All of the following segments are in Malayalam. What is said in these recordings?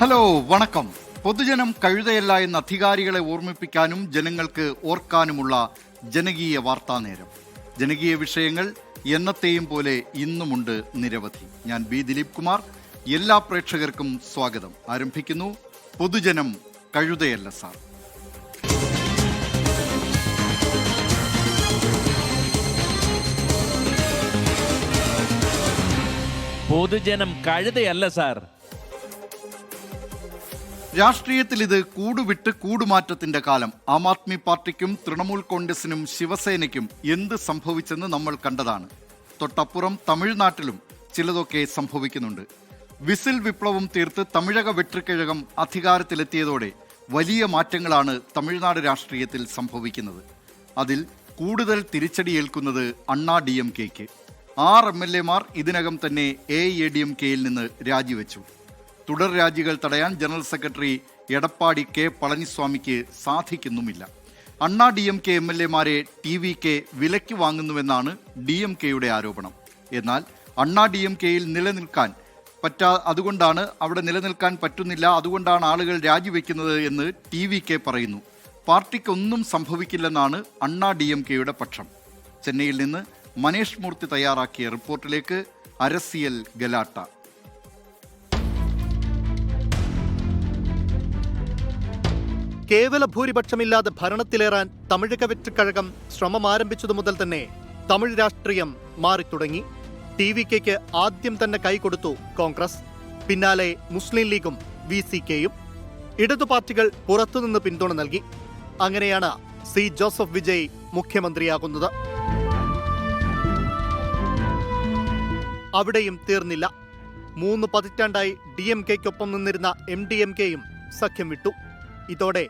ഹലോ, വണക്കം. പൊതുജനം കഴുതയല്ല എന്ന അധികാരികളെ ഓർമ്മിപ്പിക്കാനും ജനങ്ങൾക്ക് ഓർക്കാനുമുള്ള ജനകീയ വാർത്താ നേരം. ജനകീയ വിഷയങ്ങൾ എന്നത്തെയും പോലെ ഇന്നുമുണ്ട് നിരവധി. ഞാൻ ബി ദിലീപ് കുമാർ. എല്ലാ പ്രേക്ഷകർക്കും സ്വാഗതം. ആരംഭിക്കുന്നു പൊതുജനം കഴുതയല്ല സാർ. പൊതുജനം കഴുതയല്ല സാർ. രാഷ്ട്രീയത്തിൽ ഇത് കൂടുവിട്ട് കൂടുമാറ്റത്തിന്റെ കാലം. ആം ആദ്മി പാർട്ടിക്കും തൃണമൂൽ കോൺഗ്രസിനും ശിവസേനയ്ക്കും എന്ത് സംഭവിച്ചെന്ന് നമ്മൾ കണ്ടതാണ്. തൊട്ടപ്പുറം തമിഴ്നാട്ടിലും ചിലതൊക്കെ സംഭവിക്കുന്നുണ്ട്. വിസിൽ വിപ്ലവം തീർത്ത് തമിഴക വെട്രിക്കഴകം അധികാരത്തിലെത്തിയതോടെ വലിയ മാറ്റങ്ങളാണ് തമിഴ്നാട് രാഷ്ട്രീയത്തിൽ സംഭവിക്കുന്നത്. അതിൽ കൂടുതൽ തിരിച്ചടിയേൽക്കുന്നത് അണ്ണാ DMKക്ക്. 6 MLA-മാർ ഇതിനകം തന്നെ AIADMKയിൽ നിന്ന് രാജിവെച്ചു. തുടർ രാജികൾ തടയാൻ ജനറൽ സെക്രട്ടറി എടപ്പാടി K. പളനിസ്വാമിക്ക് സാധിക്കുന്നുമില്ല. അണ്ണാ DMK MLA-മാരെ TVK വിലയ്ക്ക് വാങ്ങുന്നുവെന്നാണ് DMKയുടെ ആരോപണം. എന്നാൽ അണ്ണാ DMKയിൽ അവിടെ നിലനിൽക്കാൻ പറ്റുന്നില്ല, അതുകൊണ്ടാണ് ആളുകൾ രാജിവെക്കുന്നത് എന്ന് TVK പറയുന്നു. പാർട്ടിക്കൊന്നും സംഭവിക്കില്ലെന്നാണ് അണ്ണാ DMKയുടെ പക്ഷം. ചെന്നൈയിൽ നിന്ന് മനേഷ് മൂർത്തി തയ്യാറാക്കിയ റിപ്പോർട്ടിലേക്ക് അരസിയൽ ഗലാട്ട. കേവല ഭൂരിപക്ഷമില്ലാതെ ഭരണത്തിലേറാൻ തമിഴക വെട്രിക്കഴകം ശ്രമം ആരംഭിച്ചതു മുതൽ തന്നെ തമിഴ് രാഷ്ട്രീയം മാറിത്തുടങ്ങി. TVKയ്ക്ക് ആദ്യം തന്നെ കൈകൊടുത്തു കോൺഗ്രസ്, പിന്നാലെ മുസ്ലിം ലീഗും VCKയും. ഇടതു പാർട്ടികൾ പുറത്തുനിന്ന് പിന്തുണ നൽകി. അങ്ങനെയാണ് C. ജോസഫ് വിജയ് മുഖ്യമന്ത്രിയാകുന്നത്. അവിടെയും തീർന്നില്ല. 3 പതിറ്റാണ്ടായി DMKയ്ക്കൊപ്പം നിന്നിരുന്ന MDMKയും സഖ്യം വിട്ടു. ഇതോടെ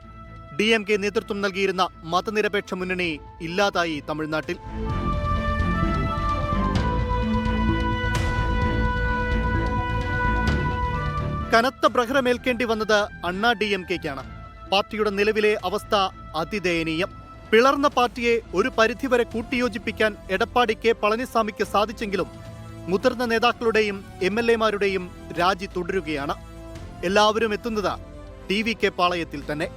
DMK നേതൃത്വം നൽകിയിരുന്ന മതനിരപേക്ഷ മുന്നണി ഇല്ലാതായി തമിഴ്നാട്ടിൽ. കനത്ത പ്രഹരമേൽക്കേണ്ടി വന്നത് അണ്ണാ DMKയ്ക്കാണ്. പാർട്ടിയുടെ നിലവിലെ അവസ്ഥ അതിദയനീയം. പിളർന്ന പാർട്ടിയെ ഒരു പരിധിവരെ കൂട്ടിയോജിപ്പിക്കാൻ എടപ്പാടി K. പളനിസ്വാമിക്ക് സാധിച്ചെങ്കിലും മുതിർന്ന നേതാക്കളുടെയും MLA-മാരുടെയും രാജി തുടരുകയാണ്. എല്ലാവരും എത്തുന്നത് TVK പാളയത്തിൽ തന്നെ.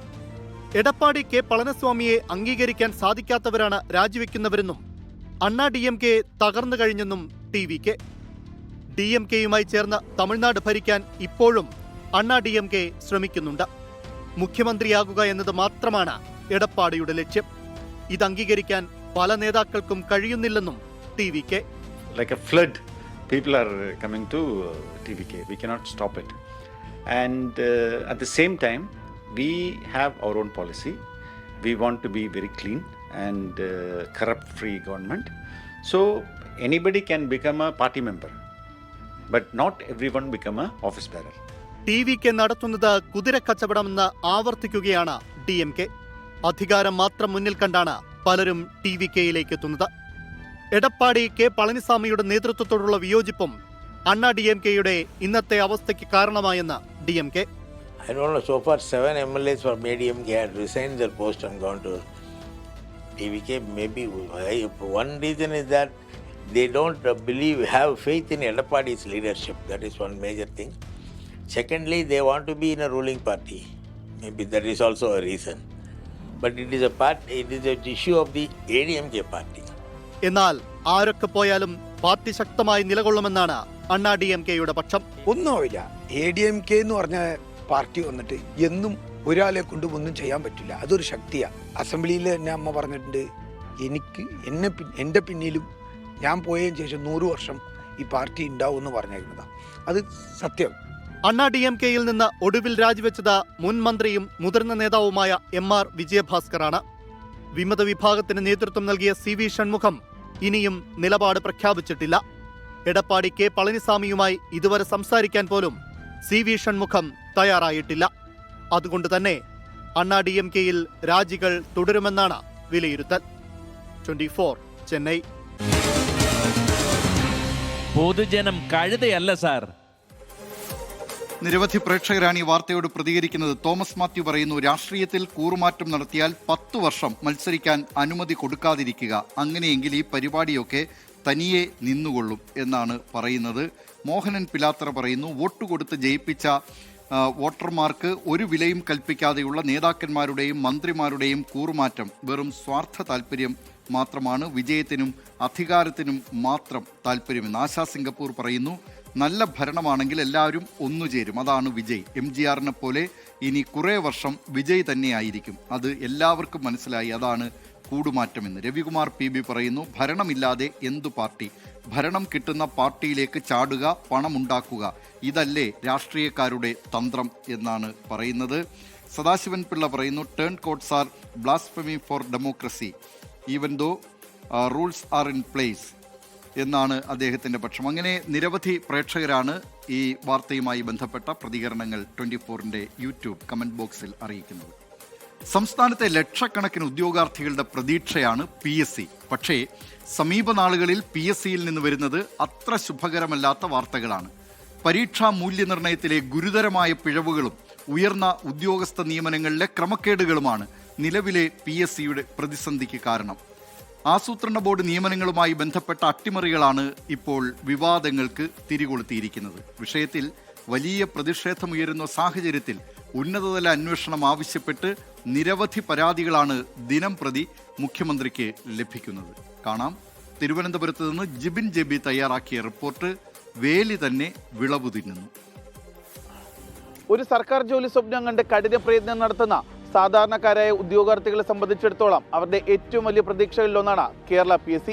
എടപ്പാടി K. പളനിസ്വാമിയെ അംഗീകരിക്കാൻ സാധിക്കാത്തവരാണ് രാജിവെക്കുന്നവരെന്നും അണ്ണാ DMK തകർന്നു കഴിഞ്ഞെന്നും TVK. DMKയുമായി ചേർന്ന് തമിഴ്നാട് ഭരിക്കാൻ ഇപ്പോഴും അണ്ണാ DMK ശ്രമിക്കുന്നുണ്ട്. മുഖ്യമന്ത്രിയാകുക എന്നത് മാത്രമാണ് എടപ്പാടിയുടെ ലക്ഷ്യം. ഇത് അംഗീകരിക്കാൻ പല നേതാക്കൾക്കും കഴിയുന്നില്ലെന്നും TVK. Like a flood, people are coming to TVK. We cannot stop it. And at the same time, we have our own policy. We want to be very clean and corrupt-free government. So anybody can become a party member, but not everyone become a office bearer. TVK നടത്തുന്നത് കുതിരക്കച്ചവടമെന്ന് ആവർത്തിക്കുകയാണ് DMK. അധികാരം മാത്രം മുന്നിൽ കണ്ടാണ് പലരും TVKയിലേക്ക് എത്തുന്നത്. എടപ്പാടി K. പളനിസ്വാമിയുടെ നേതൃത്വത്തോടുള്ള വിയോജിപ്പും അണ്ണാ DMKയുടെ ഇന്നത്തെ അവസ്ഥയ്ക്ക് കാരണമായെന്ന് DMK. I don't know, so far 7 MLAs from ADMK had resigned their post and gone to TVK. Maybe one reason is that they don't have faith in Edappadi's leadership. That is one major thing. Secondly, they want to be in a ruling party. Maybe that is also a reason. But it is an issue of the ADMK party. എന്നാൽ ആരൊക്കെ പോയാലും പാർട്ടി ശക്തമായി നിലകൊള്ളുമെന്നാണ് അണ്ണാ DMKയുടെ പക്ഷം. ഒന്നുമില്ല. ADMK എന്ന് പറഞ്ഞ പാർട്ടി വന്നിട്ട് എന്നും ഒരാളെ കൊണ്ട് ഒന്നും ചെയ്യാൻ പറ്റില്ല. അതൊരു ശക്തിയാണ്. അസംബ്ലിയിൽ തന്നെ അമ്മ പറഞ്ഞിട്ടുണ്ട്, എൻ്റെ പിന്നിലും ഞാൻ പോയതിനു ശേഷം 100 വർഷം ഈ പാർട്ടി ഉണ്ടാവും എന്ന് പറഞ്ഞിരുന്നതാണ്. അത് സത്യം. അണ്ണാ DMKയിൽ നിന്ന് ഒടുവിൽ രാജിവെച്ചത് മുൻ മന്ത്രിയും മുതിർന്ന നേതാവുമായ MR വിജയഭാസ്കറാണ്. വിമത വിഭാഗത്തിന് നേതൃത്വം നൽകിയ CV ഷൺമുഖം ഇനിയും നിലപാട് പ്രഖ്യാപിച്ചിട്ടില്ല. എടപ്പാടി K. പളനിസ്വാമിയുമായി ഇതുവരെ സംസാരിക്കാൻ പോലും CV ഷൺമുഖം തയ്യാറായിട്ടില്ല. അതുകൊണ്ട് തന്നെ അണ്ണാ DMKയിൽ രാജികൾ തുടരുമെന്നാണ് വിലയിരുത്തൽ. 24 ചെന്നൈ. പൊതുജനം കഴുതയല്ല സാർ. നിരവധി പ്രേക്ഷകരാണ് ഈ വാർത്തയോട് പ്രതികരിക്കുന്നത്. തോമസ് മാത്യു പറയുന്നു, രാഷ്ട്രീയത്തിൽ കൂറുമാറ്റം നടത്തിയാൽ 10 വർഷം മത്സരിക്കാൻ അനുമതി കൊടുക്കാതിരിക്കുക, അങ്ങനെയെങ്കിൽ ഈ പരിപാടിയൊക്കെ തനിയെ നിന്നുകൊള്ളും എന്നാണ് പറയുന്നത്. മോഹനൻ പിലാത്തറ പറയുന്നു, വോട്ട് കൊടുത്ത് ജയിപ്പിച്ച വോട്ടർമാർക്ക് ഒരു വിലയും കൽപ്പിക്കാതെയുള്ള നേതാക്കന്മാരുടെയും മന്ത്രിമാരുടെയും കൂറുമാറ്റം വെറും സ്വാർത്ഥ താല്പര്യം മാത്രമാണ്, വിജയത്തിനും അധികാരത്തിനും മാത്രം താല്പര്യമെന്ന് ആശാ സിംഗപ്പൂർ പറയുന്നു. നല്ല ഭരണമാണെങ്കിൽ എല്ലാവരും ഒന്നുചേരും, അതാണ് വിജയ്. MGRനെ പോലെ ഇനി കുറേ വർഷം വിജയ് തന്നെയായിരിക്കും, അത് എല്ലാവർക്കും മനസ്സിലായി, അതാണ് കൂടുമാറ്റമെന്ന് രവികുമാർ PB പറയുന്നു. ഭരണമില്ലാതെ എന്തു പാർട്ടി? ഭരണം കിട്ടുന്ന പാർട്ടിയിലേക്ക് ചാടുക, പണമുണ്ടാക്കുക, ഇതല്ലേ രാഷ്ട്രീയക്കാരുടെ തന്ത്രം എന്നാണ് പറയുന്നത്. സദാശിവൻ പിള്ള പറയുന്നു, turncoats are blasphemy for democracy even though rules are in place എന്നാണ് അദ്ദേഹത്തിൻ്റെ പക്ഷം. അങ്ങനെ നിരവധി പ്രേക്ഷകരാണ് ഈ വാർത്തയുമായി ബന്ധപ്പെട്ട പ്രതികരണങ്ങൾ 24-ൻ്റെ യൂട്യൂബ് കമൻറ്റ് ബോക്സിൽ അറിയിക്കുന്നത്. സംസ്ഥാനത്തെ ലക്ഷക്കണക്കിന് ഉദ്യോഗാർത്ഥികളുടെ പ്രതീക്ഷയാണ് PSC. പക്ഷേ സമീപ നാളുകളിൽ PSCയിൽ നിന്ന് വരുന്നത് അത്ര ശുഭകരമല്ലാത്ത വാർത്തകളാണ്. പരീക്ഷാ മൂല്യനിർണ്ണയത്തിലെ ഗുരുതരമായ പിഴവുകളും ഉയർന്ന ഉദ്യോഗസ്ഥ നിയമനങ്ങളിലെ ക്രമക്കേടുകളുമാണ് നിലവിലെ PSCയുടെ പ്രതിസന്ധിക്ക് കാരണം. ആസൂത്രണ ബോർഡ് നിയമനങ്ങളുമായി ബന്ധപ്പെട്ട അട്ടിമറികളാണ് ഇപ്പോൾ വിവാദങ്ങൾക്ക് തിരികൊളുത്തിയിരിക്കുന്നത്. വിഷയത്തിൽ വലിയ പ്രതിഷേധമുയരുന്ന സാഹചര്യത്തിൽ ഉന്നതതല അന്വേഷണം ആവശ്യപ്പെട്ട് നിരവധി പരാതികളാണ് ദിനം പ്രതി മുഖ്യമന്ത്രിക്ക് ലഭിക്കുന്നത്. കാണാം, തിരുവനന്തപുരത്ത് നിന്ന് ജിബിൻ JB തയ്യാറാക്കിയ റിപ്പോർട്ട്. വേലി തന്നെ വിളവു തിന്നുന്നു. ഒരു സർക്കാർ ജോലി സ്വപ്നം കണ്ട് കഠിന പ്രയത്നം നടത്തുന്ന സാധാരണക്കാരായ ഉദ്യോഗാർത്ഥികളെ സംബന്ധിച്ചിടത്തോളം അവരുടെ ഏറ്റവും വലിയ പ്രതീക്ഷകളിലൊന്നാണ് കേരള PSC.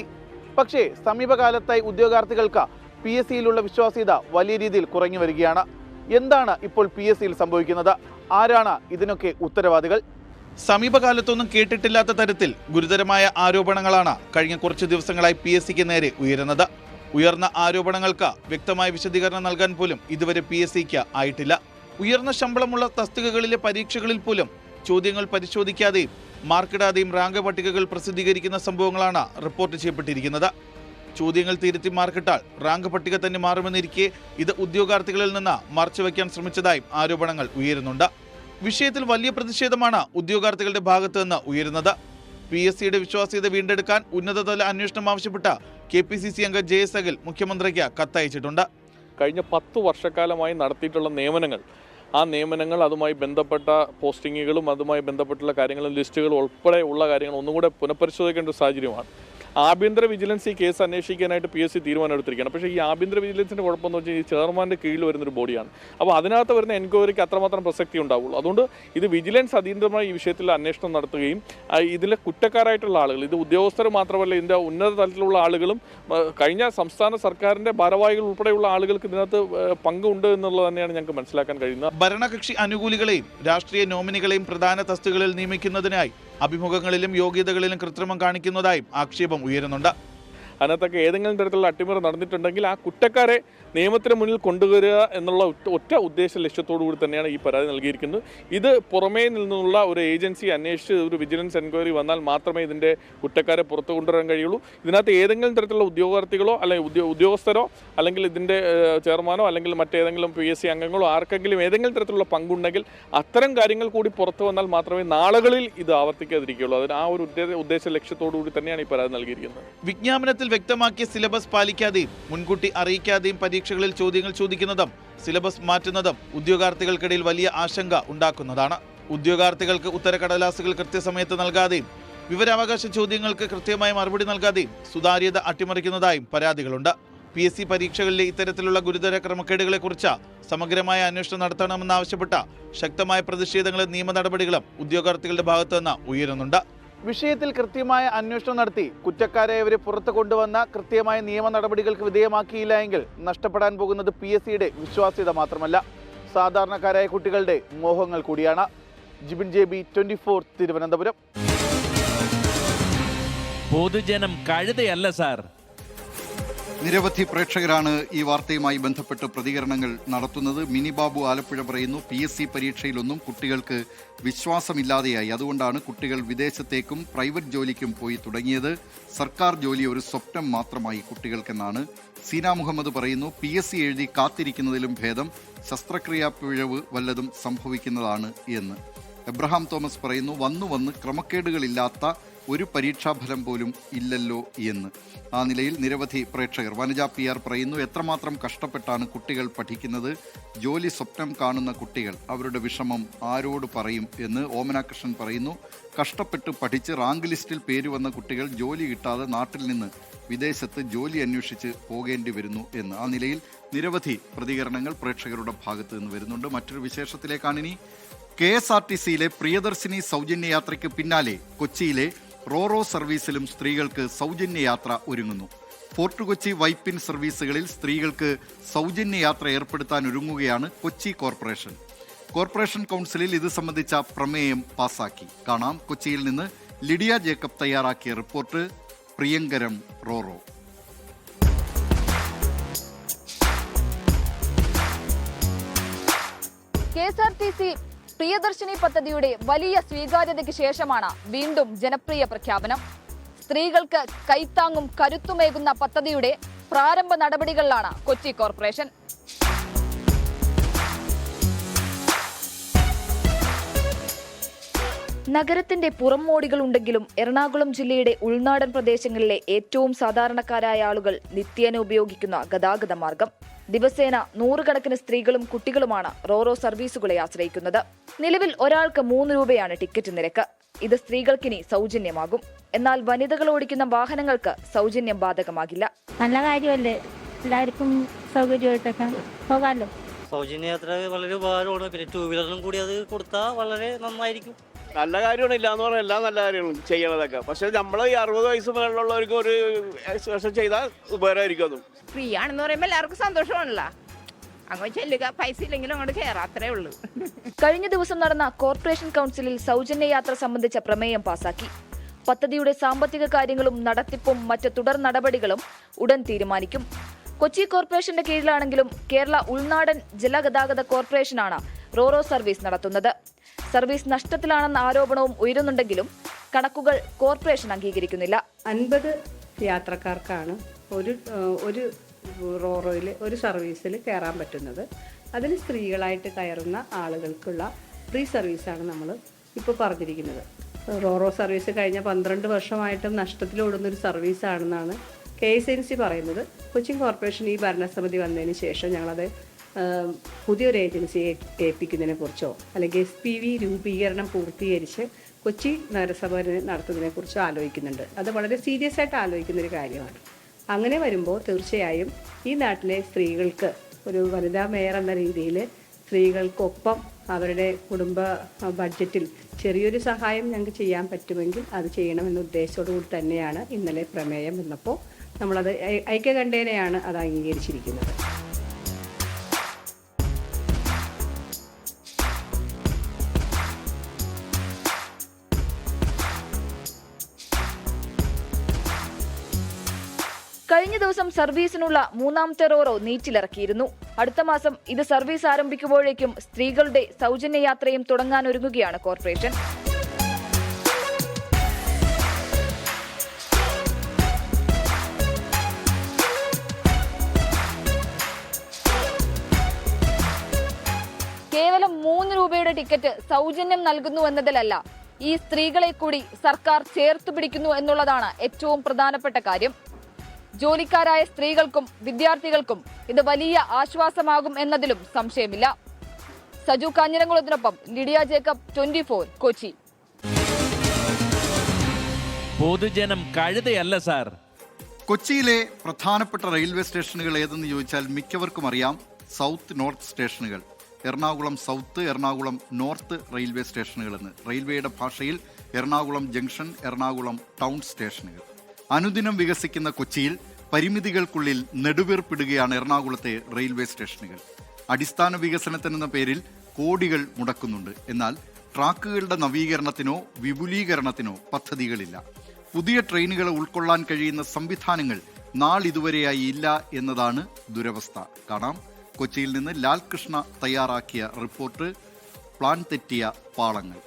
പക്ഷേ സമീപകാലത്തായി ഉദ്യോഗാർത്ഥികൾക്ക് PSCയിലുള്ള വിശ്വാസ്യത വലിയ രീതിയിൽ കുറഞ്ഞു വരികയാണ്. എന്താണ് ഇപ്പോൾ PSCയിൽ സംഭവിക്കുന്നത്? ആരാണ് ഇതിനൊക്കെ ഉത്തരവാദികൾ? സമീപകാലത്തൊന്നും കേട്ടിട്ടില്ലാത്ത തരത്തിൽ ഗുരുതരമായ ആരോപണങ്ങളാണ് കഴിഞ്ഞ കുറച്ച് ദിവസങ്ങളായി PSCക്ക് നേരെ ഉയരുന്നത്. ഉയർന്ന ആരോപണങ്ങൾക്ക് വ്യക്തമായ വിശദീകരണം നൽകാൻ പോലും ഇതുവരെ PSCക്ക് ആയിട്ടില്ല. ഉയർന്ന ശമ്പളമുള്ള തസ്തികകളിലെ പരീക്ഷകളിൽ പോലും ചോദ്യങ്ങൾ പരിശോധിക്കാതെയും മാർക്കിടാതെയും റാങ്ക് പട്ടികകൾ പ്രസിദ്ധീകരിക്കുന്ന സംഭവങ്ങളാണ് റിപ്പോർട്ട് ചെയ്യപ്പെട്ടിരിക്കുന്നത്. ചോദ്യങ്ങൾ തിരുത്തി മാർക്കിട്ടാൽ റാങ്ക് പട്ടിക തന്നെ മാറുമെന്നിരിക്കെ ഇത് ഉദ്യോഗാർത്ഥികളിൽ നിന്ന് മറച്ചുവെക്കാൻ ശ്രമിച്ചതായും ആരോപണങ്ങൾ ഉയരുന്നുണ്ട്. വിഷയത്തിൽ വലിയ പ്രതിഷേധമാണ് ഉദ്യോഗാർത്ഥികളുടെ ഭാഗത്തു നിന്ന് ഉയരുന്നത്. PSCയുടെ വിശ്വാസ്യത വീണ്ടെടുക്കാൻ ഉന്നതതല അന്വേഷണം ആവശ്യപ്പെട്ട KPCC അംഗം JS അഖിൽ മുഖ്യമന്ത്രിക്ക് കത്തയച്ചിട്ടുണ്ട്. കഴിഞ്ഞ 10 വർഷക്കാലമായി നടത്തിയിട്ടുള്ള നിയമനങ്ങൾ, ആ നിയമനങ്ങൾ, അതുമായി ബന്ധപ്പെട്ട പോസ്റ്റിങ്ങുകളും അതുമായി ബന്ധപ്പെട്ടുള്ള കാര്യങ്ങളും ലിസ്റ്റുകളും ഉൾപ്പെടെ ഉള്ള കാര്യങ്ങൾ ഒന്നും കൂടെ പുനഃപരിശോധിക്കേണ്ട ഒരു സാഹചര്യമാണ്. ആഭ്യന്തര വിജിലൻസ് ഈ കേസ് അന്വേഷിക്കാനായിട്ട് PSC തീരുമാനം എടുത്തിരിക്കുകയാണ്. പക്ഷേ ഈ ആഭ്യന്തര വിജിലൻസിൻ്റെ കുഴപ്പമെന്ന് വെച്ചാൽ ഈ ചെയർമാൻ്റെ കീഴിൽ വരുന്നൊരു ബോഡിയാണ്. അപ്പോൾ അതിനകത്ത് വരുന്ന എൻക്വയറിക്ക് അത്രമാത്രം പ്രസക്തി ഉണ്ടാവുള്ളൂ. അതുകൊണ്ട് ഇത് വിജിലൻസ് അതീതമായി ഈ വിഷയത്തിൽ അന്വേഷണം നടത്തുകയും ഇതിലെ കുറ്റക്കാരായിട്ടുള്ള ആളുകൾ, ഇത് ഉദ്യോഗസ്ഥർ മാത്രമല്ല ഇതിൻ്റെ ഉന്നത തലത്തിലുള്ള ആളുകളും കഴിഞ്ഞ സംസ്ഥാന സർക്കാരിൻ്റെ ഭാരവാഹികൾ ഉൾപ്പെടെയുള്ള ആളുകൾക്ക് ഇതിനകത്ത് പങ്കുണ്ട് എന്നുള്ളത് തന്നെയാണ് ഞങ്ങൾക്ക് മനസ്സിലാക്കാൻ കഴിയുന്നത്. ഭരണകക്ഷി അനുകൂലികളെയും രാഷ്ട്രീയ നോമിനികളെയും പ്രധാന തസ്തികകളിൽ നിയമിക്കുന്നതിനായി അഭിമുഖങ്ങളിലും യോഗ്യതകളിലും കൃത്രിമം കാണിക്കുന്നതായും ആക്ഷേപം ഉയരുന്നുണ്ട്. അതിനകത്തൊക്കെ ഏതെങ്കിലും തരത്തിലുള്ള അട്ടിമറി നടന്നിട്ടുണ്ടെങ്കിൽ ആ കുറ്റക്കാരെ നിയമത്തിന് മുന്നിൽ കൊണ്ടുവരിക എന്നുള്ള ഒറ്റ ഉദ്ദേശ ലക്ഷ്യത്തോടു കൂടി തന്നെയാണ് ഈ പരാതി നൽകിയിരിക്കുന്നത്. ഇത് പുറമേ നിന്നുള്ള ഒരു ഏജൻസി അന്വേഷിച്ച് ഒരു വിജിലൻസ് എൻക്വയറി വന്നാൽ മാത്രമേ ഇതിൻ്റെ കുറ്റക്കാരെ പുറത്തു കൊണ്ടുവരാൻ കഴിയുള്ളൂ. ഇതിനകത്ത് ഏതെങ്കിലും തരത്തിലുള്ള ഉദ്യോഗാർത്ഥികളോ അല്ലെങ്കിൽ ഉദ്യോഗസ്ഥരോ അല്ലെങ്കിൽ ഇതിൻ്റെ ചെയർമാനോ അല്ലെങ്കിൽ മറ്റേതെങ്കിലും PSC അംഗങ്ങളോ ആർക്കെങ്കിലും ഏതെങ്കിലും തരത്തിലുള്ള പങ്കുണ്ടെങ്കിൽ അത്തരം കാര്യങ്ങൾ കൂടി പുറത്തു വന്നാൽ മാത്രമേ നാളുകളിൽ ഇത് ആവർത്തിക്കാതിരിക്കുകയുള്ളൂ. അതിന് ആ ഒരു ഉദ്ദേശ ലക്ഷ്യത്തോടു കൂടി തന്നെയാണ് ഈ പരാതി നൽകിയിരിക്കുന്നത്. വിജ്ഞാപനത്തിൽ വ്യക്തമാക്കിയ സിലബസ് പാലിക്കാതെയും മുൻകൂട്ടി അറിയിക്കാതെയും പരീക്ഷകളിൽ ചോദ്യങ്ങൾ ചോദിക്കുന്നതും സിലബസ് മാറ്റുന്നതും ഉദ്യോഗാർത്ഥികൾക്കിടയിൽ വലിയ ആശങ്ക ഉണ്ടാക്കുന്നതാണ്. ഉദ്യോഗാർത്ഥികൾക്ക് ഉത്തരക്കടലാസുകൾ കൃത്യസമയത്ത് നൽകാതെയും വിവരാവകാശ ചോദ്യങ്ങൾക്ക് കൃത്യമായ മറുപടി നൽകാതെയും സുതാര്യത അട്ടിമറിക്കുന്നതായും പരാതികളുണ്ട്. PSC പരീക്ഷകളിലെ ഇത്തരത്തിലുള്ള ഗുരുതര ക്രമക്കേടുകളെക്കുറിച്ച് സമഗ്രമായ അന്വേഷണം നടത്തണമെന്നാവശ്യപ്പെട്ട ശക്തമായ പ്രതിഷേധങ്ങളും നിയമ നടപടികളും ഉദ്യോഗാർത്ഥികളുടെ ഭാഗത്തുനിന്ന് ഉയരുന്നുണ്ട്. വിഷയത്തിൽ കൃത്യമായ അന്വേഷണം നടത്തി കുറ്റക്കാരായവരെ പുറത്തു കൊണ്ടുവന്ന കൃത്യമായ നിയമ നടപടികൾക്ക് വിധേയമാക്കിയില്ല എങ്കിൽ നഷ്ടപ്പെടാൻ പോകുന്നത് PSCയുടെ വിശ്വാസ്യത മാത്രമല്ല, സാധാരണക്കാരായ കുട്ടികളുടെ മോഹങ്ങൾ കൂടിയാണ്. ജിബിൻ JB, 24 തിരുവനന്തപുരം. പൊതുജനം കഴുതയല്ല സാർ. നിരവധി പ്രേക്ഷകരാണ് ഈ വാർത്തയുമായി ബന്ധപ്പെട്ട് പ്രതികരണങ്ങൾ നടത്തുന്നത്. മിനി ബാബു ആലപ്പുഴ പറയുന്നു, PSC പരീക്ഷയിലൊന്നും കുട്ടികൾക്ക് വിശ്വാസമില്ലാതെയായി, അതുകൊണ്ടാണ് കുട്ടികൾ വിദേശത്തേക്കും പ്രൈവറ്റ് ജോലിക്കും പോയി തുടങ്ങിയത്. സർക്കാർ ജോലി ഒരു സ്വപ്നം മാത്രമായി കുട്ടികൾക്കെന്നാണ് സീന മുഹമ്മദ് പറയുന്നു. PSC എഴുതി കാത്തിരിക്കുന്നതിലും ഭേദം ശസ്ത്രക്രിയാ പിഴവ് വല്ലതും സംഭവിക്കുന്നതാണ് എന്ന്. എബ്രഹാം തോമസ് പറയുന്നു, വന്നു ക്രമക്കേടുകളില്ലാത്ത ഒരു പരീക്ഷാഫലം പോലും ഇല്ലല്ലോ എന്ന്. ആ നിലയിൽ നിരവധി പ്രേക്ഷകർ, വനജ PR പറയുന്നു, എത്രമാത്രം കഷ്ടപ്പെട്ടാണ് കുട്ടികൾ പഠിക്കുന്നത്, ജോലി സ്വപ്നം കാണുന്ന കുട്ടികൾ, അവരുടെ വിഷമം ആരോട് പറയും എന്ന് ഓമന കൃഷ്ണൻ പറയുന്നു. കഷ്ടപ്പെട്ട് പഠിച്ച് റാങ്ക് ലിസ്റ്റിൽ പേര് വന്ന കുട്ടികൾ ജോലി കിട്ടാതെ നാട്ടിൽ നിന്ന് വിദേശത്ത് ജോലി അന്വേഷിച്ച് പോകേണ്ടി വരുന്നു എന്ന്. ആ നിലയിൽ നിരവധി പ്രതികരണങ്ങൾ പ്രേക്ഷകരുടെ ഭാഗത്ത് നിന്ന് വരുന്നുണ്ട്. മറ്റൊരു വിശേഷത്തിലേക്കാണിനി. KSRTCയിലെ പ്രിയദർശിനി സൗജന്യ യാത്രയ്ക്ക് പിന്നാലെ കൊച്ചിയിലെ റോറോ സർവീസിലും സ്ത്രീകൾക്ക് സൗജന്യ യാത്ര ഒരുങ്ങുന്നു. ഫോർട്ട് കൊച്ചി വൈപ്പിൻ സർവീസുകളിൽ സ്ത്രീകൾക്ക് സൗജന്യ യാത്ര ഏർപ്പെടുത്താൻ ഒരുങ്ങുകയാണ് കൊച്ചി കോർപ്പറേഷൻ. കോർപ്പറേഷൻ കൗൺസിലിൽ ഇത് സംബന്ധിച്ച പ്രമേയം പാസാക്കി. കാണാം കൊച്ചിയിൽ നിന്ന് ലിഡിയ ജേക്കബ് തയ്യാറാക്കിയ റിപ്പോർട്ട്. പ്രിയങ്കരം റോറോ. KSRTC പ്രിയദർശിനി പദ്ധതിയുടെ വലിയ സ്വീകാര്യതയ്ക്ക് ശേഷമാണ് വീണ്ടും ജനപ്രിയ പ്രഖ്യാപനം. സ്ത്രീകൾക്ക് കൈത്താങ്ങും കരുത്തുമേകുന്ന പദ്ധതിയുടെ പ്രാരംഭ നടപടികളിലാണ് കൊച്ചി കോർപ്പറേഷൻ. നഗരത്തിന്റെ പുറംമോടികളുണ്ടെങ്കിലും എറണാകുളം ജില്ലയുടെ ഉൾനാടൻ പ്രദേശങ്ങളിലെ ഏറ്റവും സാധാരണക്കാരായ ആളുകൾ നിത്യേന ഉപയോഗിക്കുന്ന ഗതാഗത മാർഗം. ദിവസേന 100 കണക്കിന് സ്ത്രീകളും കുട്ടികളുമാണ് റോറോ സർവീസുകളെ ആശ്രയിക്കുന്നത്. നിലവിൽ ഒരാൾക്ക് 3 രൂപയാണ് ടിക്കറ്റ് നിരക്ക്. ഇത് സ്ത്രീകൾക്കിനി സൗജന്യമാകും. എന്നാൽ വനിതകൾ ഓടിക്കുന്ന വാഹനങ്ങൾക്ക് സൗജന്യം ബാധകമാകില്ല. നല്ല കാര്യമല്ലേ, എല്ലാവർക്കും സൗകര്യമായിട്ടൊക്കെ പോകാമല്ലോ. സൗജന്യയാത്ര വളരെ ഉപകാരമാണ്. പിന്നെ 2 വീലറിനും കൂടി അത് കൊടുത്താൽ വളരെ നന്നായിരിക്കും. നല്ല കാര്യമാണ്, ഇല്ലാന്ന് പറഞ്ഞാൽ എല്ലാം നല്ല കാര്യങ്ങളും ചെയ്യണതൊക്കെ. പക്ഷെ നമ്മൾ ഈ 60 വയസ്സ് മുതലുള്ളവർക്ക് ഒരു എക്സ്പ്രഷൻ ചെയ്താൽ ഉപകാരമായിരിക്കും. അതും ഫ്രീ ആണെന്ന് പറയുമ്പോൾ എല്ലാവർക്കും സന്തോഷമാണല്ലോ. അങ്ങോട്ട് ചെല്ലുക, പൈസ ഇല്ലെങ്കിലും അങ്ങോട്ട് കയറാം, അത്രേ ഉള്ളൂ. കഴിഞ്ഞ ദിവസം നടന്ന കോർപ്പറേഷൻ കൗൺസിലിൽ സൗജന്യ യാത്ര സംബന്ധിച്ച പ്രമേയം പാസാക്കി. പദ്ധതിയുടെ സാമ്പത്തിക കാര്യങ്ങളും നടത്തിപ്പും മറ്റ് തുടർ നടപടികളും ഉടൻ തീരുമാനിക്കും. കൊച്ചി കോർപ്പറേഷന്റെ കീഴിലാണെങ്കിലും കേരള ഉൾനാടൻ ജലഗതാഗത കോർപ്പറേഷനാണ് റോറോ സർവീസ് നടത്തുന്നത്. സർവീസ് നഷ്ടത്തിലാണെന്ന ആരോപണവും ഉയരുന്നുണ്ടെങ്കിലും കണക്കുകൾ കോർപ്പറേഷൻ അംഗീകരിക്കുന്നില്ല. 50 യാത്രക്കാർക്കാണ് ഒരു റോറോയിൽ ഒരു സർവീസിൽ കയറാൻ പറ്റുന്നത്. അതിൽ സ്ത്രീകളായിട്ട് കയറുന്ന ആളുകൾക്കുള്ള ഫ്രീ സർവീസാണ് നമ്മൾ ഇപ്പോൾ പറഞ്ഞിരിക്കുന്നത്. റോറോ സർവീസ് കഴിഞ്ഞ 12 വർഷമായിട്ടും നഷ്ടത്തിലോടുന്നൊരു സർവീസാണെന്നാണ് KSNC പറയുന്നത്. കൊച്ചിൻ കോർപ്പറേഷൻ ഈ ഭരണസമിതി വന്നതിന് ശേഷം ഞങ്ങളത് പുതിയൊരു ഏജൻസിയെ ഏൽപ്പിക്കുന്നതിനെ കുറിച്ചോ അല്ലെങ്കിൽ SPV രൂപീകരണം പൂർത്തീകരിച്ച് കൊച്ചി നഗരസഭ നടത്തുന്നതിനെക്കുറിച്ചോ ആലോചിക്കുന്നുണ്ട്. അത് വളരെ സീരിയസ് ആയിട്ട് ആലോചിക്കുന്നൊരു കാര്യമാണ്. അങ്ങനെ വരുമ്പോൾ തീർച്ചയായും ഈ നാട്ടിലെ സ്ത്രീകൾക്ക് ഒരു വനിതാ മേയർ എന്ന രീതിയിൽ സ്ത്രീകൾക്കൊപ്പം അവരുടെ കുടുംബ ബഡ്ജറ്റിൽ ചെറിയൊരു സഹായം ഞങ്ങൾക്ക് ചെയ്യാൻ പറ്റുമെങ്കിൽ അത് ചെയ്യണമെന്ന ഉദ്ദേശത്തോടു കൂടി തന്നെയാണ് ഇന്നലെ പ്രമേയം വന്നപ്പോൾ നമ്മളത് ഐക്യകണ്ഠേനയാണ് അത് അംഗീകരിച്ചിരിക്കുന്നത്. കഴിഞ്ഞ ദിവസം സർവീസിനുള്ള 3ാമത്തെ റോറോ നീറ്റിലിറക്കിയിരുന്നു. അടുത്ത മാസം ഇത് സർവീസ് ആരംഭിക്കുമ്പോഴേക്കും സ്ത്രീകളുടെ സൗജന്യ യാത്രയും തുടങ്ങാനൊരുങ്ങുകയാണ് കോർപ്പറേഷൻ. കേവലം 3 രൂപയുടെ ടിക്കറ്റ് സൗജന്യം നൽകുന്നു എന്നതിലല്ല, ഈ സ്ത്രീകളെ കൂടി സർക്കാർ ചേർത്തു പിടിക്കുന്നു എന്നുള്ളതാണ് ഏറ്റവും പ്രധാനപ്പെട്ട കാര്യം. ജോലിക്കാരായ സ്ത്രീകൾക്കും വിദ്യാർത്ഥികൾക്കും ഇത് വലിയ ആശ്വാസമാകും എന്നതിലും സംശയമില്ല. സജു കാഞ്ഞിരംകുളത്തിനൊപ്പം ലിഡിയ ജേക്കബ്, 24 കൊച്ചി. പൊതുജനം കഴുതയല്ല സാർ. കൊച്ചിയിലെ പ്രധാനപ്പെട്ട റെയിൽവേ സ്റ്റേഷനുകൾ ഏതെന്ന് ചോദിച്ചാൽ മിക്കവർക്കും അറിയാം. സൗത്ത് നോർത്ത് സ്റ്റേഷനുകൾ. Ernakulam south, Ernakulam north railway സ്റ്റേഷനുകളെന്ന്. റെയിൽവേയുടെ ഭാഷയിൽ എറണാകുളം ജംഗ്ഷൻ, എറണാകുളം ടൗൺ സ്റ്റേഷനുകൾ. അനുദിനം വികസിക്കുന്ന കൊച്ചിയിൽ പരിമിതികൾക്കുള്ളിൽ നെടുവീർപ്പിടുകയാണ് എറണാകുളത്തെ റെയിൽവേ സ്റ്റേഷനുകൾ. അടിസ്ഥാന വികസനത്തിനെന്ന പേരിൽ കോടികൾ മുടക്കുന്നുണ്ട്. എന്നാൽ ട്രാക്കുകളുടെ നവീകരണത്തിനോ വിപുലീകരണത്തിനോ പദ്ധതികളില്ല. പുതിയ ട്രെയിനുകളെ ഉൾക്കൊള്ളാൻ കഴിയുന്ന സംവിധാനങ്ങൾ നാളിതുവരെയായി ഇല്ല എന്നതാണ് ദുരവസ്ഥ. കാണാം കൊച്ചിയിൽ നിന്ന് ലാൽകൃഷ്ണ തയ്യാറാക്കിയ റിപ്പോർട്ട്. പ്ലാൻ തെറ്റിയ പാളങ്ങൾ.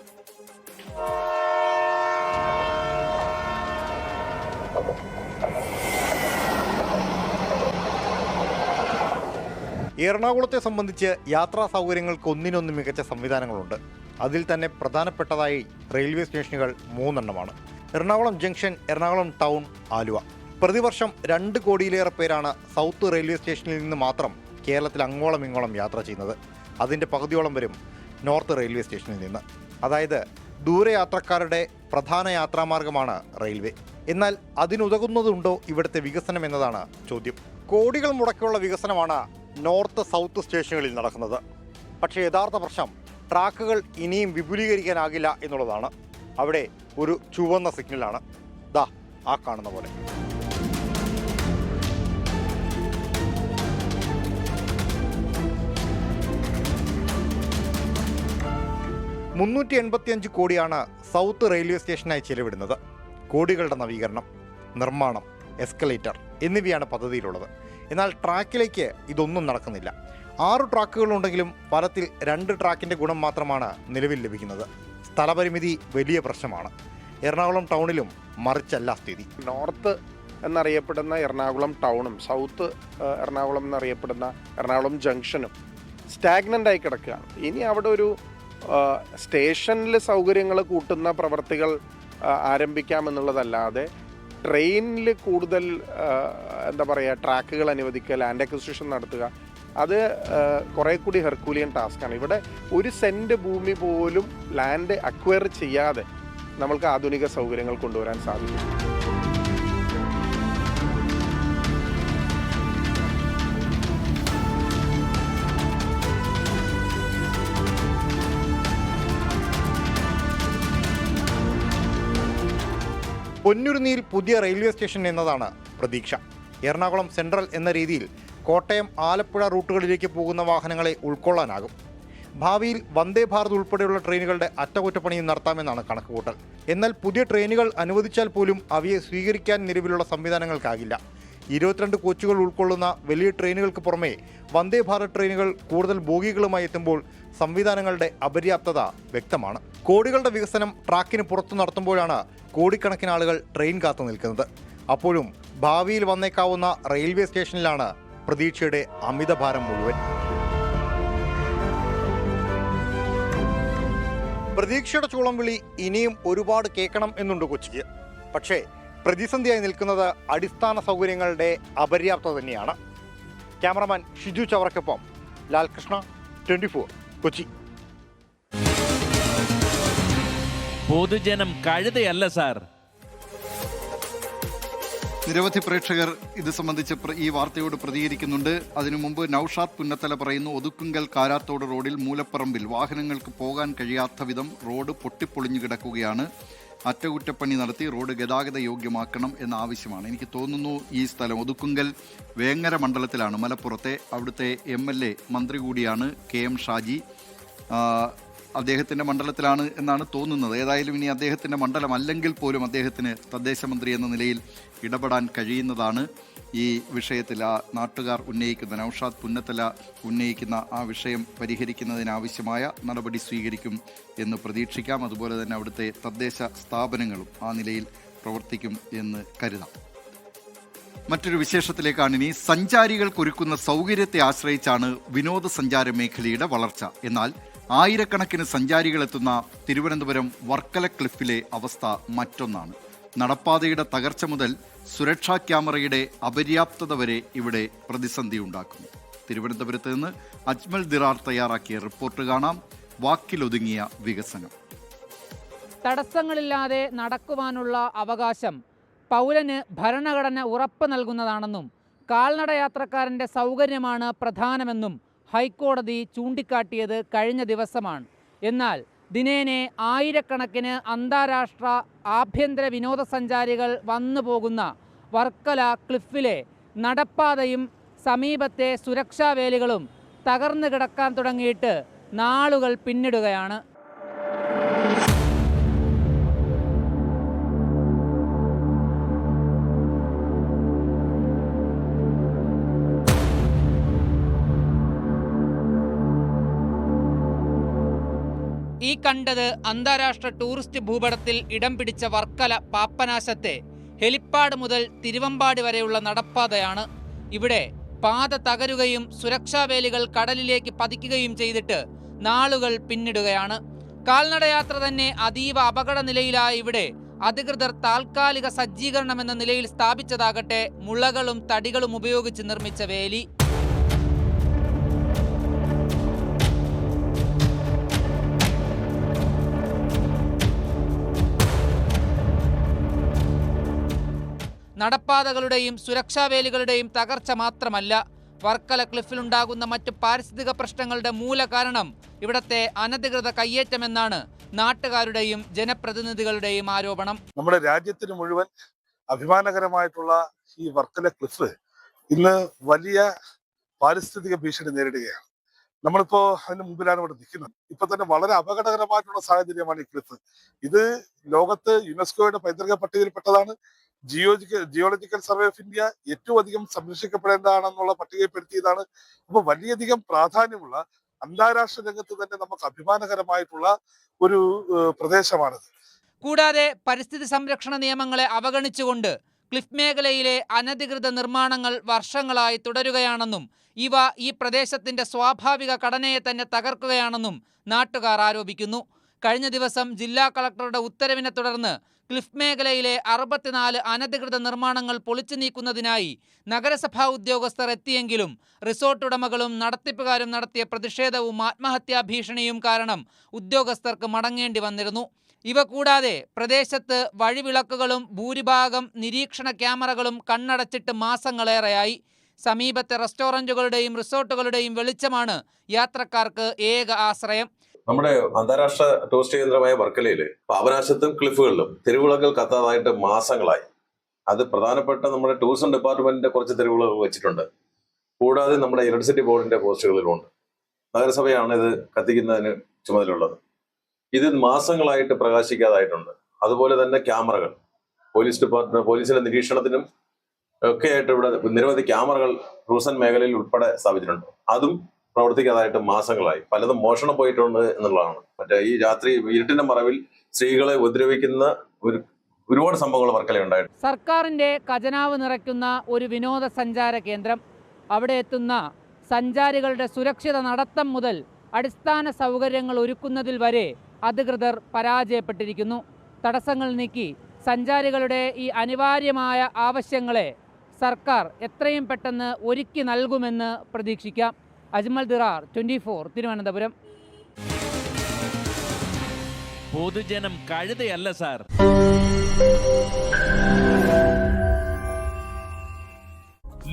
എറണാകുളത്തെ സംബന്ധിച്ച് യാത്രാ സൗകര്യങ്ങൾക്ക് ഒന്നിനൊന്ന് മികച്ച സംവിധാനങ്ങളുണ്ട്. അതിൽ തന്നെ പ്രധാനപ്പെട്ടതായി റെയിൽവേ സ്റ്റേഷനുകൾ 3 എണ്ണമാണ്. Ernakulam junction, Ernakulam town, Aluva. പ്രതിവർഷം 2 കോടിയിലേറെ പേരാണ് സൗത്ത് റെയിൽവേ സ്റ്റേഷനിൽ നിന്ന് മാത്രം കേരളത്തിൽ അങ്ങോളം ഇങ്ങോളം യാത്ര ചെയ്യുന്നത്. അതിൻ്റെ പകുതിയോളം വരും നോർത്ത് റെയിൽവേ സ്റ്റേഷനിൽ നിന്ന്. അതായത് ദൂരയാത്രക്കാരുടെ പ്രധാന യാത്രാമാർഗമാണ് റെയിൽവേ. എന്നാൽ അതിനുതകുന്നതുണ്ടോ ഇവിടുത്തെ വികസനം എന്നതാണ് ചോദ്യം. കോടികൾ മുടക്കിയുള്ള വികസനമാണ് നോർത്ത് സൗത്ത് സ്റ്റേഷനുകളിൽ നടക്കുന്നത്. പക്ഷേ യഥാർത്ഥ പ്രശ്നം ട്രാക്കുകൾ ഇനിയും വിപുലീകരിക്കാനാകില്ല എന്നുള്ളതാണ്. അവിടെ ഒരു ചുവന്ന സിഗ്നലാണ്, ദാ ആ കാണുന്ന പോലെ. $385 കോടിയാണ് സൗത്ത് റെയിൽവേ സ്റ്റേഷനായി ചെലവിടുന്നത്. കോടികളുടെ നവീകരണം, നിർമ്മാണം, എസ്കലേറ്റർ എന്നിവയാണ് പദ്ധതിയിലുള്ളത്. എന്നാൽ ട്രാക്കിലേക്ക് ഇതൊന്നും നടക്കുന്നില്ല. 6 ട്രാക്കുകളുണ്ടെങ്കിലും ഫലത്തിൽ 2 ട്രാക്കിൻ്റെ ഗുണം മാത്രമാണ് നിലവിൽ ലഭിക്കുന്നത്. സ്ഥലപരിമിതി വലിയ പ്രശ്നമാണ്. എറണാകുളം ടൗണിലും മറിച്ചല്ല സ്ഥിതി. നോർത്ത് എന്നറിയപ്പെടുന്ന എറണാകുളം ടൗണും സൗത്ത് എറണാകുളം എന്നറിയപ്പെടുന്ന എറണാകുളം ജംഗ്ഷനും സ്റ്റാഗ്നൻ്റ് ആയി കിടക്കുകയാണ്. ഇനി അവിടെ ഒരു സ്റ്റേഷനിൽ സൗകര്യങ്ങൾ കൂട്ടുന്ന പ്രവർത്തികൾ ആരംഭിക്കാമെന്നുള്ളതല്ലാതെ ട്രെയിനിൽ കൂടുതൽ എന്താ പറയുക ട്രാക്കുകൾ അനുവദിക്കുക, ലാൻഡ് അക്വിസിഷൻ നടത്തുക, അത് കുറേ കൂടി ഹെർക്കൂലിയൻ ടാസ്ക്കാണ്. ഇവിടെ 1 സെൻറ്റ് ഭൂമി പോലും ലാൻഡ് അക്വയർ ചെയ്യാതെ നമ്മൾക്ക് ആധുനിക സൗകര്യങ്ങൾ കൊണ്ടുവരാൻ സാധിക്കും. പൊന്നുരുന്നിയിൽ പുതിയ റെയിൽവേ സ്റ്റേഷൻ എന്നതാണ് പ്രതീക്ഷ. എറണാകുളം സെൻട്രൽ എന്ന രീതിയിൽ കോട്ടയം, ആലപ്പുഴ റൂട്ടുകളിലേക്ക് പോകുന്ന വാഹനങ്ങളെ ഉൾക്കൊള്ളാനാകും. ഭാവിയിൽ വന്ദേ ഭാരത് ഉൾപ്പെടെയുള്ള ട്രെയിനുകളുടെ അറ്റകുറ്റപ്പണിയും നടത്താമെന്നാണ് കണക്കുകൂട്ടൽ. എന്നാൽ പുതിയ ട്രെയിനുകൾ അനുവദിച്ചാൽ പോലും അവയെ സ്വീകരിക്കാൻ നിലവിലുള്ള സംവിധാനങ്ങൾക്കാകില്ല. 22 കോച്ചുകൾ ഉൾക്കൊള്ളുന്ന വലിയ ട്രെയിനുകൾക്ക് പുറമെ വന്ദേ ഭാരത് ട്രെയിനുകൾ കൂടുതൽ ബോഗികളുമായി എത്തുമ്പോൾ സംവിധാനങ്ങളുടെ അപര്യാപ്തത വ്യക്തമാണ്. കോടികളുടെ വികസനം ട്രാക്കിന് പുറത്തു നടത്തുമ്പോഴാണ് കോടിക്കണക്കിന് ആളുകൾ ട്രെയിൻ കാത്തു നിൽക്കുന്നത്. അപ്പോഴും ഭാവിയിൽ വന്നേക്കാവുന്ന റെയിൽവേ സ്റ്റേഷനിലാണ് പ്രതീക്ഷയുടെ അമിതഭാരം മുഴുവൻ. പ്രതീക്ഷയുടെ ചൂളം വിളി ഇനിയും ഒരുപാട് കേൾക്കണം എന്നുണ്ട് കൊച്ചിക്ക്. പക്ഷേ പ്രതിസന്ധിയായി നിൽക്കുന്നത് അടിസ്ഥാന സൗകര്യങ്ങളുടെ അപര്യാപ്തത തന്നെയാണ്. ക്യാമറമാൻ ഷിജു ചവറയ്ക്കൊപ്പം ലാൽകൃഷ്ണ, 24 കൊച്ചി. പൊതുജനം കഴുതയല്ല സാർ. നിരവധി പ്രേക്ഷകർ ഇത് സംബന്ധിച്ച് ഈ വാർത്തയോട് പ്രതികരിക്കുന്നുണ്ട്. അതിനു മുമ്പ് നൌഷാദ് പുന്നത്തല പറയുന്നു, ഒതുക്കുങ്കൽ കാരാത്തോട് റോഡിൽ മൂലപ്പറമ്പിൽ വാഹനങ്ങൾക്ക് പോകാൻ കഴിയാത്ത വിധം റോഡ് പൊട്ടിപ്പൊളിഞ്ഞു കിടക്കുകയാണ്. അറ്റകുറ്റപ്പണി നടത്തി റോഡ് ഗതാഗത യോഗ്യമാക്കണം എന്ന ആവശ്യമാണ്. എനിക്ക് തോന്നുന്നു ഈ സ്ഥലം ഒതുക്കുങ്കൽ വേങ്ങര മണ്ഡലത്തിലാണ്, മലപ്പുറത്തെ. അവിടുത്തെ MLA മന്ത്രി കൂടിയാണ് KM ഷാജി. അദ്ദേഹത്തിൻ്റെ മണ്ഡലത്തിലാണ് എന്നാണ് തോന്നുന്നത്. ഏതായാലും ഇനി അദ്ദേഹത്തിൻ്റെ മണ്ഡലം അല്ലെങ്കിൽ പോലും അദ്ദേഹത്തിന് തദ്ദേശ മന്ത്രി എന്ന നിലയിൽ ഇടപെടാൻ കഴിയുന്നതാണ്. ഈ വിഷയത്തിൽ ആ നാട്ടുകാർ ഉന്നയിക്കുന്ന, നൌഷാദ് പുന്നത്തല ഉന്നയിക്കുന്ന ആ വിഷയം പരിഹരിക്കുന്നതിനാവശ്യമായ നടപടി സ്വീകരിക്കും എന്ന് പ്രതീക്ഷിക്കാം. അതുപോലെ തന്നെ അവിടുത്തെ തദ്ദേശ സ്ഥാപനങ്ങളും ആ നിലയിൽ പ്രവർത്തിക്കും എന്ന് കരുതാം. മറ്റൊരു വിശേഷത്തിലേക്കാണ് ഇനി. സഞ്ചാരികൾക്കൊരുക്കുന്ന സൗകര്യത്തെ ആശ്രയിച്ചാണ് വിനോദസഞ്ചാര മേഖലയുടെ വളർച്ച. എന്നാൽ ആയിരക്കണക്കിന് സഞ്ചാരികളെത്തുന്ന തിരുവനന്തപുരം വർക്കല ക്ലിഫിലെ അവസ്ഥ മറ്റൊന്നാണ്. നടപ്പാതയുടെ തകർച്ച മുതൽ സുരക്ഷാ ക്യാമറയുടെ അപര്യാപ്തത വരെ ഇവിടെ പ്രതിസന്ധി ഉണ്ടാക്കുന്നു. തിരുവനന്തപുരത്ത് നിന്ന് അജ്മൽ ദിറാർ തയ്യാറാക്കിയ റിപ്പോർട്ട് കാണാം. വാക്കിലൊതുങ്ങിയ വികസനം. തടസ്സങ്ങളില്ലാതെ നടക്കുവാനുള്ള അവകാശം പൗരന് ഭരണഘടന ഉറപ്പ് നൽകുന്നതാണെന്നും കാൽനടയാത്രക്കാരൻ്റെ സൗകര്യമാണ് പ്രധാനമെന്നും ഹൈക്കോടതി ചൂണ്ടിക്കാട്ടിയത് കഴിഞ്ഞ ദിവസമാണ്. എന്നാൽ ദിനേനെ ആയിരക്കണക്കിന് അന്താരാഷ്ട്ര ആഭ്യന്തര വിനോദസഞ്ചാരികൾ വന്നു പോകുന്ന വർക്കല ക്ലിഫിലെ നടപ്പാതയും സമീപത്തെ സുരക്ഷാവേലികളും തകർന്നു കിടക്കാൻ തുടങ്ങിയിട്ട് നാളുകൾ പിന്നിടുകയാണ്. ഈ കണ്ടത് അന്താരാഷ്ട്ര ടൂറിസ്റ്റ് ഭൂപടത്തിൽ ഇടം പിടിച്ച വർക്കല പാപ്പനാശത്തെ ഹെലിപ്പാഡ് മുതൽ തിരുവമ്പാടി വരെയുള്ള നടപ്പാതയാണ്. ഇവിടെ പാത തകരുകയും സുരക്ഷാവേലികൾ കടലിലേക്ക് പതിക്കുകയും ചെയ്തിട്ട് നാളുകൾ പിന്നിടുകയാണ്. കാൽനടയാത്ര തന്നെ അതീവ അപകട നിലയിലായ ഇവിടെ അധികൃതർ താൽക്കാലിക സജ്ജീകരണം എന്ന നിലയിൽ സ്ഥാപിച്ചതാകട്ടെ മുളകളും തടികളും ഉപയോഗിച്ച് നിർമ്മിച്ച വേലി. നടപ്പാതകളുടെയും സുരക്ഷാവേലികളുടെയും തകർച്ച മാത്രമല്ല, വർക്കല ക്ലിഫിലുണ്ടാകുന്ന മറ്റ് പാരിസ്ഥിതിക പ്രശ്നങ്ങളുടെ മൂല കാരണം ഇവിടത്തെ അനധികൃത കയ്യേറ്റമെന്നാണ് നാട്ടുകാരുടെയും ജനപ്രതിനിധികളുടെയും ആരോപണം. നമ്മുടെ രാജ്യത്തിന് മുഴുവൻ അഭിമാനകരമായിട്ടുള്ള ഈ വർക്കല ക്ലിഫ് ഇന്ന് വലിയ പാരിസ്ഥിതിക ഭീഷണി നേരിടുകയാണ്. നമ്മളിപ്പോ അതിന് മുമ്പിലാണ് ഇവിടെ നിൽക്കുന്നത്. ഇപ്പൊ തന്നെ വളരെ അപകടകരമായിട്ടുള്ള സാഹചര്യമാണ് ഈ ക്ലിഫ്. ഇത് ലോകത്ത് യുനെസ്കോയുടെ പൈതൃക പട്ടികയിൽപ്പെട്ടതാണ്. ജിയോളജിക്കൽ സർവേ ഓഫ് ഇന്ത്യ ഏറ്റവും അധികം സംരക്ഷിക്കപ്പെടേണ്ടതാണെന്നുള്ള പട്ടികപ്പെടുത്തിയതാണ്. അപ്പൊ വലിയധികം പ്രാധാന്യമുള്ള അന്താരാഷ്ട്ര രംഗത്ത് തന്നെ നമുക്ക് അഭിമാനകരമായിട്ടുള്ള ഒരു പ്രദേശമാണിത്. കൂടാതെ പരിസ്ഥിതി സംരക്ഷണ നിയമങ്ങളെ അവഗണിച്ചുകൊണ്ട് ക്ലിഫ് മേഖലയിലെ അനധികൃത നിർമ്മാണങ്ങൾ വർഷങ്ങളായി തുടരുകയാണെന്നും ഇവ ഈ പ്രദേശത്തിന്റെ സ്വാഭാവിക ഘടനയെ തന്നെ തകർക്കുകയാണെന്നും നാട്ടുകാർ ആരോപിക്കുന്നു. കഴിഞ്ഞ ദിവസം ജില്ലാ കളക്ടറുടെ ഉത്തരവിനെ തുടർന്ന് ക്ലിഫ് മേഖലയിലെ 64 അനധികൃത നിർമ്മാണങ്ങൾ പൊളിച്ചു നീക്കുന്നതിനായി നഗരസഭാ ഉദ്യോഗസ്ഥർ എത്തിയെങ്കിലും റിസോർട്ട് ഉടമകളും നടത്തിപ്പുകാരും നടത്തിയ പ്രതിഷേധവും ആത്മഹത്യാ ഭീഷണിയും കാരണം ഉദ്യോഗസ്ഥർക്ക് മടങ്ങേണ്ടി വന്നിരുന്നു. ഇവ കൂടാതെ പ്രദേശത്ത് വഴിവിളക്കുകളും ഭൂരിഭാഗം നിരീക്ഷണ ക്യാമറകളും കണ്ണടച്ചിട്ട് മാസങ്ങളേറെയായി. സമീപത്തെ റെസ്റ്റോറൻറ്റുകളുടെയും റിസോർട്ടുകളുടെയും വെളിച്ചമാണ് യാത്രക്കാർക്ക് ഏക ആശ്രയം. നമ്മുടെ അന്താരാഷ്ട്ര ടൂറിസ്റ്റ് കേന്ദ്രമായ വർക്കലയില് പാപനാശത്തും ക്ലിഫുകളിലും തെരുവിളകൾ കത്താതായിട്ട് മാസങ്ങളായി. അത് പ്രധാനപ്പെട്ട നമ്മുടെ ടൂറിസം ഡിപ്പാർട്ട്മെന്റിന്റെ കുറച്ച് തെരുവിളകൾ വെച്ചിട്ടുണ്ട്. കൂടാതെ നമ്മുടെ ഇലക്ട്രിസിറ്റി ബോർഡിന്റെ പോസ്റ്റുകളിലുമുണ്ട്. നഗരസഭയാണ് ഇത് കത്തിക്കുന്നതിന് ചുമതലയുള്ളത്. ഇത് മാസങ്ങളായിട്ട് പ്രകാശിക്കാതായിട്ടുണ്ട്. അതുപോലെ തന്നെ ക്യാമറകൾ പോലീസ് ഡിപ്പാർട്ട്മെന്റ് പോലീസിന്റെ നിരീക്ഷണത്തിനും ഒക്കെ ആയിട്ട് ഇവിടെ നിരവധി ക്യാമറകൾ ടൂറിസം മേഖലയിൽ ഉൾപ്പെടെ സ്ഥാപിച്ചിട്ടുണ്ട്. അതും പ്രവർത്തിക്കാതായിട്ട് മാസങ്ങളായി. പലതും മോഷണം പോയിട്ടുണ്ട് എന്നുള്ളതാണ്. മറ്റേ ഈ രാത്രി ഇരുട്ടിന്റെ മറവിൽ സ്ത്രീകളെ ഉപദ്രവിക്കുന്ന ഒരുപാട് സംഭവങ്ങൾ വർക്കലയുണ്ടായിട്ടുണ്ട്. സർക്കാരിന്റെ ഖജനാവ് നിറയ്ക്കുന്ന ഒരു വിനോദസഞ്ചാര കേന്ദ്രം. അവിടെ എത്തുന്ന സഞ്ചാരികളുടെ സുരക്ഷിത നടത്തം മുതൽ അടിസ്ഥാന സൗകര്യങ്ങൾ ഒരുക്കുന്നതിൽ വരെ അധികൃതർ പരാജയപ്പെട്ടിരിക്കുന്നു. തടസ്സങ്ങൾ നീക്കി സഞ്ചാരികളുടെ ഈ അനിവാര്യമായ ആവശ്യങ്ങളെ സർക്കാർ എത്രയും പെട്ടെന്ന് ഒരുക്കി നൽകുമെന്ന് പ്രതീക്ഷിക്കാം. അജ്മൽ ദിറാർ, 24, തിരുവനന്തപുരം. പൊതുജനം കഴുതയല്ല സാർ.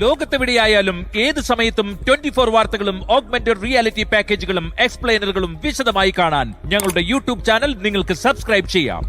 ലോകത്തെവിടെയായാലും ഏത് സമയത്തും 24 വാർത്തകളും ഓഗ്മെന്റഡ് റിയാലിറ്റി പാക്കേജുകളും എക്സ്പ്ലെയിനറുകളും വിശദമായി കാണാൻ ഞങ്ങളുടെ യൂട്യൂബ് ചാനൽ നിങ്ങൾക്ക് സബ്സ്ക്രൈബ് ചെയ്യാം.